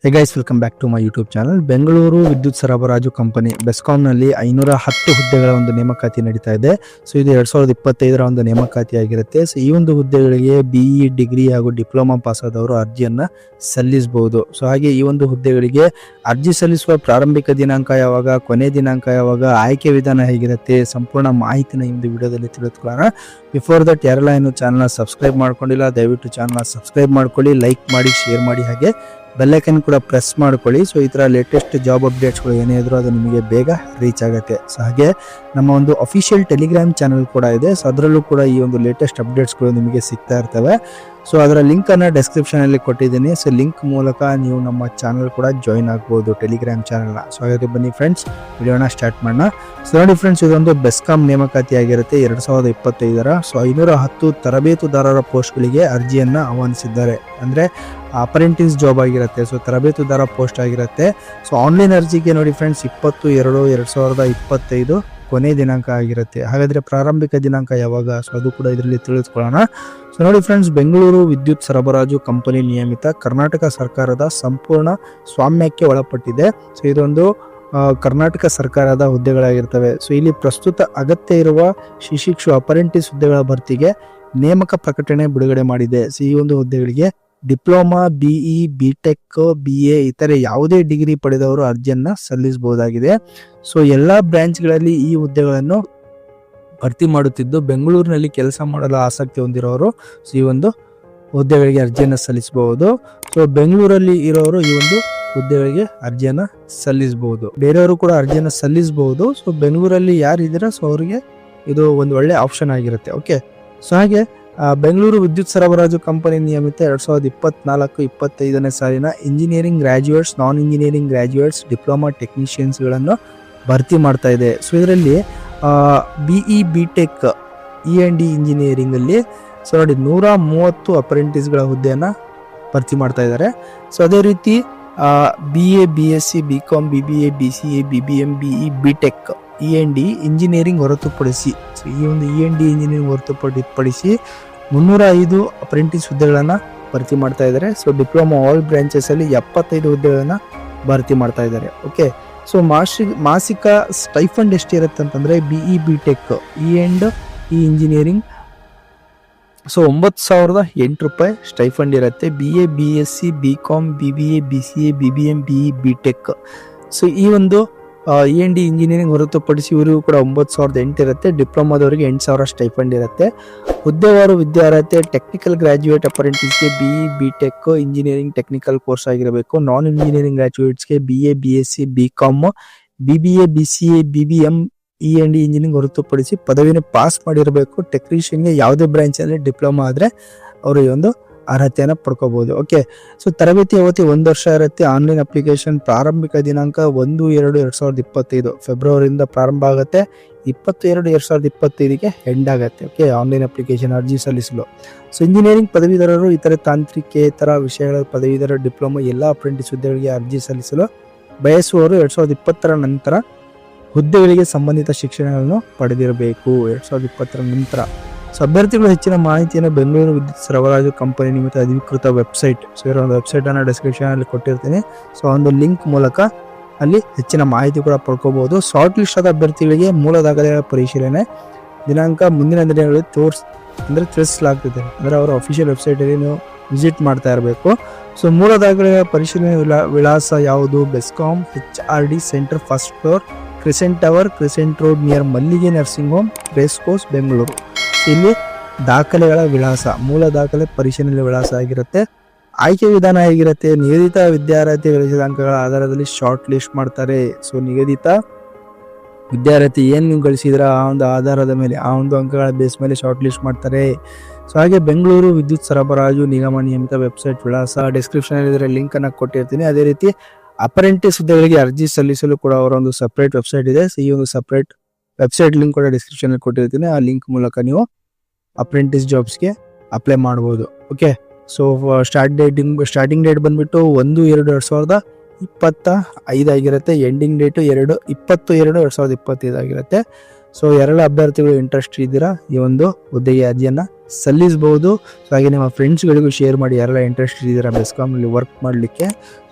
Hey guys, welcome back to my YouTube channel. Bengaluru ವಿದ್ಯುತ್ ಸರಬರಾಜು company ಬೆಸ್ಕಾಂನಲ್ಲಿ 510 ಹುದ್ದೆಗಳ ಒಂದು ನೇಮಕಾತಿ ನಡೀತಾ ಇದೆ. ಸೊ ಇದು 2025ರ ಒಂದು ನೇಮಕಾತಿ ಆಗಿರುತ್ತೆ. ಸೊ ಈ ಒಂದು ಹುದ್ದೆಗಳಿಗೆ BE ಡಿಗ್ರಿ ಹಾಗೂ ಡಿಪ್ಲೊಮಾ ಪಾಸ್ ಆದವರು ಅರ್ಜಿಯನ್ನ ಸಲ್ಲಿಸಬಹುದು. ಸೊ ಹಾಗೆ ಈ ಒಂದು ಹುದ್ದೆಗಳಿಗೆ ಅರ್ಜಿ ಸಲ್ಲಿಸುವ ಪ್ರಾರಂಭಿಕ ದಿನಾಂಕ ಯಾವಾಗ, ಕೊನೆ ದಿನಾಂಕ ಯಾವಾಗ, ಆಯ್ಕೆ ವಿಧಾನ ಹೇಗಿರುತ್ತೆ, ಸಂಪೂರ್ಣ ಮಾಹಿತಿನ ಈ ಒಂದು ವಿಡಿಯೋದಲ್ಲಿ ತಿಳಿದುಕೊಳ್ಳೋಣ. ಬಿಫೋರ್ ದಟ್ ಯಾರೆಲ್ಲ ಏನು ಚಾನಲ್ನ ಸಬ್ಸ್ಕ್ರೈಬ್ ಮಾಡ್ಕೊಂಡಿಲ್ಲ, ದಯವಿಟ್ಟು ಚಾನಲ್ನ ಸಬ್ಸ್ಕ್ರೈಬ್ ಮಾಡ್ಕೊಳ್ಳಿ, ಲೈಕ್ ಮಾಡಿ, ಶೇರ್ ಮಾಡಿ, ಹಾಗೆ ಬೆಲ್ಲೈಕನ್ ಕೂಡ ಪ್ರೆಸ್ ಮಾಡ್ಕೊಳ್ಳಿ. ಸೊ ಈ ಥರ ಲೇಟೆಸ್ಟ್ ಜಾಬ್ ಅಪ್ಡೇಟ್ಸ್ಗಳು ಏನೇ ಇದ್ರೂ ಅದು ನಿಮಗೆ ಬೇಗ ರೀಚ್ ಆಗುತ್ತೆ. ಸೊ ಹಾಗೆ ನಮ್ಮ ಒಂದು ಅಫಿಷಿಯಲ್ ಟೆಲಿಗ್ರಾಮ್ ಚಾನಲ್ ಕೂಡ ಇದೆ. ಸೊ ಅದರಲ್ಲೂ ಕೂಡ ಈ ಒಂದು ಲೇಟೆಸ್ಟ್ ಅಪ್ಡೇಟ್ಸ್ಗಳು ನಿಮಗೆ ಸಿಗ್ತಾ ಇರ್ತವೆ. ಸೊ ಅದರ ಲಿಂಕನ್ನು ಡಿಸ್ಕ್ರಿಪ್ಷನಲ್ಲಿ ಕೊಟ್ಟಿದ್ದೀನಿ. ಸೊ ಲಿಂಕ್ ಮೂಲಕ ನೀವು ನಮ್ಮ ಚಾನಲ್ ಕೂಡ ಜಾಯಿನ್ ಆಗ್ಬೋದು, ಟೆಲಿಗ್ರಾಮ್ ಚಾನಲ್ನ. ಸೊ ಹಾಗಾಗಿ ಬನ್ನಿ ಫ್ರೆಂಡ್ಸ್, ವಿಡಿಯೋನ ಸ್ಟಾರ್ಟ್ ಮಾಡೋಣ. ಸೊ ನೋಡಿ ಫ್ರೆಂಡ್ಸ್, ಇದೊಂದು ಬೆಸ್ಕಾಂ ನೇಮಕಾತಿ ಆಗಿರುತ್ತೆ 2025ರ. ಸೊ 510 ತರಬೇತುದಾರರ ಪೋಸ್ಟ್ಗಳಿಗೆ ಅರ್ಜಿಯನ್ನು ಆಹ್ವಾನಿಸಿದ್ದಾರೆ. ಅಂದರೆ ಅಪ್ರೆಂಟಿಸ್ ಜಾಬ್ ಆಗಿರುತ್ತೆ. ಸೊ ತರಬೇತುದಾರ ಪೋಸ್ಟ್ ಆಗಿರುತ್ತೆ. ಸೊ ಆನ್ಲೈನ್ ಅರ್ಜಿಗೆ ನೋಡಿ ಫ್ರೆಂಡ್ಸ್ 20/2/2025 ಕೊನೆ ದಿನಾಂಕ ಆಗಿರುತ್ತೆ. ಹಾಗಾದರೆ ಪ್ರಾರಂಭಿಕ ದಿನಾಂಕ ಯಾವಾಗ, ಸೊ ಅದು ಕೂಡ ಇದರಲ್ಲಿ ತಿಳಿದುಕೊಳ್ಳೋಣ. ಸೊ ನೋಡಿ ಫ್ರೆಂಡ್ಸ್, ಬೆಂಗಳೂರು ವಿದ್ಯುತ್ ಸರಬರಾಜು ಕಂಪನಿ ನಿಯಮಿತ ಕರ್ನಾಟಕ ಸರ್ಕಾರದ ಸಂಪೂರ್ಣ ಸ್ವಾಮ್ಯಕ್ಕೆ ಒಳಪಟ್ಟಿದೆ. ಸೊ ಇದೊಂದು ಕರ್ನಾಟಕ ಸರ್ಕಾರದ ಹುದ್ದೆಗಳಾಗಿರ್ತವೆ. ಸೊ ಇಲ್ಲಿ ಪ್ರಸ್ತುತ ಅಗತ್ಯ ಇರುವ ಶಿಶಿಕ್ಷು ಅಪರೆಂಟಿಸ್ ಹುದ್ದೆಗಳ ಭರ್ತಿಗೆ ನೇಮಕ ಪ್ರಕಟಣೆ ಬಿಡುಗಡೆ ಮಾಡಿದೆ. ಸೊ ಈ ಒಂದು ಹುದ್ದೆಗಳಿಗೆ ಡಿಪ್ಲೊಮಾ, BE, BTech, BA ಇತರೆ ಯಾವುದೇ ಡಿಗ್ರಿ ಪಡೆದವರು ಅರ್ಜಿಯನ್ನ ಸಲ್ಲಿಸಬಹುದಾಗಿದೆ. ಸೊ ಎಲ್ಲಾ ಬ್ರಾಂಚ್ಗಳಲ್ಲಿ ಈ ಹುದ್ದೆಗಳನ್ನು ಭರ್ತಿ ಮಾಡುತ್ತಿದ್ದು, ಬೆಂಗಳೂರಿನಲ್ಲಿ ಕೆಲಸ ಮಾಡಲು ಆಸಕ್ತಿ ಹೊಂದಿರೋರು ಈ ಒಂದು ಹುದ್ದೆಗಳಿಗೆ ಅರ್ಜಿಯನ್ನು ಸಲ್ಲಿಸಬಹುದು. ಸೊ ಬೆಂಗಳೂರಲ್ಲಿ ಇರೋರು ಈ ಒಂದು ಹುದ್ದೆಗಳಿಗೆ ಅರ್ಜಿಯನ್ನ ಸಲ್ಲಿಸಬಹುದು. ಬೇರೆಯವರು ಕೂಡ ಅರ್ಜಿಯನ್ನು ಸಲ್ಲಿಸಬಹುದು. ಸೊ ಬೆಂಗಳೂರಲ್ಲಿ ಯಾರು ಇದ್ದೀರಾ, ಸೊ ಅವರಿಗೆ ಇದು ಒಂದು ಒಳ್ಳೆ ಆಪ್ಷನ್ ಆಗಿರುತ್ತೆ. ಓಕೆ, ಸೊ ಹಾಗೆ ಬೆಂಗಳೂರು ವಿದ್ಯುತ್ ಸರಬರಾಜು ಕಂಪನಿ ನಿಯಮಿತ 2024-25ನೇ ಸಾಲಿನ ಇಂಜಿನಿಯರಿಂಗ್ ಗ್ರಾಜ್ಯುಯೇಟ್ಸ್, ನಾನ್ ಇಂಜಿನಿಯರಿಂಗ್ ಗ್ರಾಜ್ಯುಯೇಟ್ಸ್, ಡಿಪ್ಲೊಮಾ ಟೆಕ್ನಿಷಿಯನ್ಸ್ಗಳನ್ನು ಭರ್ತಿ ಮಾಡ್ತಾ ಇದೆ. ಸೊ ಇದರಲ್ಲಿ BE, BTech, E&D ಇಂಜಿನಿಯರಿಂಗಲ್ಲಿ ಸೊ ನೋಡಿ 130 ಅಪ್ರೆಂಟಿಸ್ಗಳ ಹುದ್ದೆಯನ್ನು ಭರ್ತಿ ಮಾಡ್ತಾ ಇದ್ದಾರೆ. ಸೊ ಅದೇ ರೀತಿ BA, BSc, BCom, BBA, BCA, BBM, BE, BTech, E&D engineering ಹೊರತುಪಡಿಸಿ, ಸೊ ಈ ಒಂದು E&D ಇಂಜಿನಿಯರಿಂಗ್ ಹೊರತುಪಡಿಸಿ 305 ಅಪ್ರೆಂಟಿಸ್ ಹುದ್ದೆಗಳನ್ನು ಭರ್ತಿ ಮಾಡ್ತಾ ಇದ್ದಾರೆ. ಸೊ ಡಿಪ್ಲೊಮಾ ಆಲ್ ಬ್ರಾಂಚಸ್ ಅಲ್ಲಿ 75 ಹುದ್ದೆಗಳನ್ನು ಭರ್ತಿ ಮಾಡ್ತಾ ಇದ್ದಾರೆ. ಓಕೆ, ಸೊ ಮಾಸಿಕ ಸ್ಟೈಫಂಡ್ ಎಷ್ಟಿರುತ್ತೆ ಅಂತಂದ್ರೆ BE, BTech, E&E engineering so 9,008 ರೂಪಾಯಿ ಸ್ಟೈಫಂಡ್ ಇರುತ್ತೆ. BA, BSc, BCom, BBA, BCA, BBM, BE, BTech so ಈ ಒಂದು E&D ಇಂಜಿನಿಯರಿಂಗ್ ಹೊರತುಪಡಿಸಿ ಇವರಿಗೂ ಕೂಡ 9,008 ಇರುತ್ತೆ. ಡಿಪ್ಲೊಮಾದವರಿಗೆ 8,000 ಸ್ಟೈಫಂಡ್ ಇರುತ್ತೆ. ಹುದ್ದೆವಾರು ವಿದ್ಯಾರ್ಹತೆ ಟೆಕ್ನಿಕಲ್ ಗ್ರಾಜ್ಯುಯೇಟ್ ಅಪ್ರೆಂಟಿಸ್ಗೆ BE, BTech engineering technical course ಆಗಿರಬೇಕು. ನಾನ್ ಇಂಜಿನಿಯರಿಂಗ್ ಗ್ರಾಜ್ಯುಯೇಟ್ಸ್ಗೆ BA, BSc, BCom, BBA, BCA, BBM, E&D engineering ಹೊರತುಪಡಿಸಿ ಪದವಿನ ಪಾಸ್ ಮಾಡಿರಬೇಕು. ಟೆಕ್ನಿಷಿಯನ್ಗೆ ಯಾವುದೇ ಬ್ರಾಂಚಲ್ಲಿ ಡಿಪ್ಲೊಮಾ ಆದರೆ ಅವರು ಈ ಒಂದು ಅರ್ಹತೆಯನ್ನು ಪಡ್ಕೋಬಹುದು. ಓಕೆ, ಸೊ ತರಬೇತಿ ಅವಧಿ 1 ವರ್ಷ ಇರುತ್ತೆ. ಆನ್ಲೈನ್ ಅಪ್ಲಿಕೇಶನ್ ಪ್ರಾರಂಭಿಕ ದಿನಾಂಕ 1/2/2025 ಫೆಬ್ರವರಿಯಿಂದ ಪ್ರಾರಂಭ ಆಗುತ್ತೆ. 22/2025ಗೆ ಎಂಡ್ ಆಗುತ್ತೆ. ಓಕೆ, ಆನ್ಲೈನ್ ಅಪ್ಲಿಕೇಶನ್ ಅರ್ಜಿ ಸಲ್ಲಿಸಲು. ಸೊ ಇಂಜಿನಿಯರಿಂಗ್ ಪದವೀಧರರು ಇತರೆ ತಾಂತ್ರಿಕೇತರ ವಿಷಯಗಳ ಪದವೀಧರ ಡಿಪ್ಲೊಮಾ ಎಲ್ಲ ಅಪ್ರೆಂಟಿಸ್ ಹುದ್ದೆಗಳಿಗೆ ಅರ್ಜಿ ಸಲ್ಲಿಸಲು ಬಯಸುವವರು 2020ರ ನಂತರ ಹುದ್ದೆಗಳಿಗೆ ಸಂಬಂಧಿತ ಶಿಕ್ಷಣಗಳನ್ನು ಪಡೆದಿರಬೇಕು. 2020ರ ನಂತರ. ಸೊ ಅಭ್ಯರ್ಥಿಗಳು ಹೆಚ್ಚಿನ ಮಾಹಿತಿಯನ್ನು ಬೆಂಗಳೂರು ವಿದ್ಯುತ್ ಸರಬರಾಜು ಕಂಪನಿ ನಿಮಿತ್ತ ಅಧಿಕೃತ ವೆಬ್ಸೈಟ್, ಸೊ ಇರೋ ಒಂದು ವೆಬ್ಸೈಟನ್ನು ಡಿಸ್ಕ್ರಿಪ್ಷನಲ್ಲಿ ಕೊಟ್ಟಿರ್ತೀನಿ. ಸೊ ಒಂದು ಲಿಂಕ್ ಮೂಲಕ ಅಲ್ಲಿ ಹೆಚ್ಚಿನ ಮಾಹಿತಿ ಕೂಡ ಪಡ್ಕೋಬಹುದು. ಶಾರ್ಟ್ ಲಿಸ್ಟ್ ಆದ ಅಭ್ಯರ್ಥಿಗಳಿಗೆ ಮೂಲ ದಾಖಲೆಗಳ ಪರಿಶೀಲನೆ ದಿನಾಂಕ ಮುಂದಿನ ದಿನಗಳಲ್ಲಿ ತಿಳಿಸಲಾಗ್ತದೆ. ಅಂದರೆ ಅವರ ಅಫಿಷಿಯಲ್ ವೆಬ್ಸೈಟಲ್ಲಿ ನೀವು ವಿಸಿಟ್ ಮಾಡ್ತಾ ಇರಬೇಕು. ಸೊ ಮೂಲ ದಾಖಲೆಗಳ ಪರಿಶೀಲನೆ ವಿಳಾಸ ಯಾವುದು? BESCOM HRD centre, first floor, crescent tower, crescent road, near Mallige nursing home, race course, Bengaluru. ಇಲ್ಲಿ ದಾಖಲೆಗಳ ವಿಳಾಸ, ಮೂಲ ದಾಖಲೆ ಪರಿಶೀಲನೆ ವಿಳಾಸ ಆಗಿರುತ್ತೆ. ಆಯ್ಕೆ ವಿಧಾನ ಹೇಗಿರುತ್ತೆ? ನಿಗದಿತ ವಿದ್ಯಾರ್ಥಿ ಗಳಿಸಿದ ಅಂಕಗಳ ಆಧಾರದಲ್ಲಿ ಶಾರ್ಟ್ ಲಿಸ್ಟ್ ಮಾಡ್ತಾರೆ. ಸೊ ನಿಗದಿತ ವಿದ್ಯಾರ್ಥಿ ಏನು ನೀವು ಗಳಿಸಿದ್ರ ಆ ಒಂದು ಆಧಾರದ ಮೇಲೆ, ಆ ಒಂದು ಅಂಕಗಳ ಬೇಸ್ ಮೇಲೆ ಶಾರ್ಟ್ ಲಿಸ್ಟ್ ಮಾಡ್ತಾರೆ. ಸೊ ಹಾಗೆ ಬೆಂಗಳೂರು ವಿದ್ಯುತ್ ಸರಬರಾಜು ನಿಗಮ ನಿಯಮಿತ ವೆಬ್ಸೈಟ್ ವಿಳಾಸ ಡಿಸ್ಕ್ರಿಪ್ಷನ್ ಇದರ ಲಿಂಕ್ ಅನ್ನ ಕೊಟ್ಟಿರ್ತೀನಿ. ಅದೇ ರೀತಿ ಅಪ್ರೆಂಟಿಸ್ ಹುದ್ದೆಗಳಿಗೆ ಅರ್ಜಿ ಸಲ್ಲಿಸಲು ಕೂಡ ಅವರ ಒಂದು ಸಪರೇಟ್ ವೆಬ್ಸೈಟ್ ಇದೆ. ಸೊ ಈ ಒಂದು ಸಪರೇಟ್ ವೆಬ್ಸೈಟ್ ಲಿಂಕ್ ಕೂಡ ಡಿಸ್ಕ್ರಿಪ್ಷನ್ ಅಲ್ಲಿ ಕೊಟ್ಟಿರ್ತೀನಿ. ಆ ಲಿಂಕ್ ಮೂಲಕ ನೀವು ಅಪ್ರೆಂಟಿಸ್ ಜಾಬ್ಸ್ಗೆ ಅಪ್ಲೈ ಮಾಡ್ಬೋದು. ಓಕೆ, ಸೊ ಸ್ಟಾರ್ಟಿಂಗ್ ಡೇಟ್ ಬಂದ್ಬಿಟ್ಟು 1/2/2025 ಆಗಿರುತ್ತೆ. ಎಂಡಿಂಗ್ ಡೇಟು 20/2/2025 ಆಗಿರುತ್ತೆ. ಸೊ ಎರಡು ಅಭ್ಯರ್ಥಿಗಳು ಇಂಟ್ರೆಸ್ಟ್ ಇದ್ದೀರಾ ಈ ಒಂದು ಹುದ್ದೆಗೆ ಅರ್ಜಿಯನ್ನು ಸಲ್ಲಿಸಬಹುದು. ಸೊ ಹಾಗೆ ನಿಮ್ಮ ಫ್ರೆಂಡ್ಸ್ಗಳಿಗೂ ಶೇರ್ ಮಾಡಿ ಯಾರೆಲ್ಲ ಇಂಟ್ರೆಸ್ಟ್ ಇದ್ದೀರಾ ಬೆಸ್ಕಾಮ್ನಲ್ಲಿ ವರ್ಕ್ ಮಾಡಲಿಕ್ಕೆ.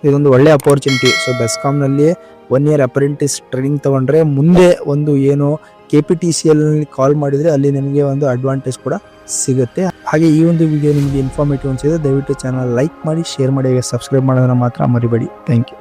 ಇದೊಂದು ಒಳ್ಳೆ ಅಪರ್ಚುನಿಟಿ. ಸೊ ಬೆಸ್ಕಾಮ್ನಲ್ಲಿ 1 year ಅಪ್ರೆಂಟಿಸ್ ಟ್ರೈನಿಂಗ್ ತೊಗೊಂಡ್ರೆ ಮುಂದೆ ಒಂದು ಏನು KPTCL ಕಾಲ್ ಮಾಡಿದರೆ ಅಲ್ಲಿ ನಿಮಗೆ ಒಂದು ಅಡ್ವಾಂಟೇಜ್ ಕೂಡ ಸಿಗುತ್ತೆ. ಹಾಗೆ ಈ ಒಂದು ವಿಡಿಯೋ ನಿಮಗೆ ಇನ್ಫಾರ್ಮೇಟಿವ್ ಅನಿಸಿದ್ರೆ ದಯವಿಟ್ಟು ಚಾನಲ್ ಲೈಕ್ ಮಾಡಿ, ಶೇರ್ ಮಾಡಿ, ಸಬ್ಸ್ಕ್ರೈಬ್ ಮಾಡೋದನ್ನ ಮಾತ್ರ ಮರಿಬೇಡಿ. Thank you.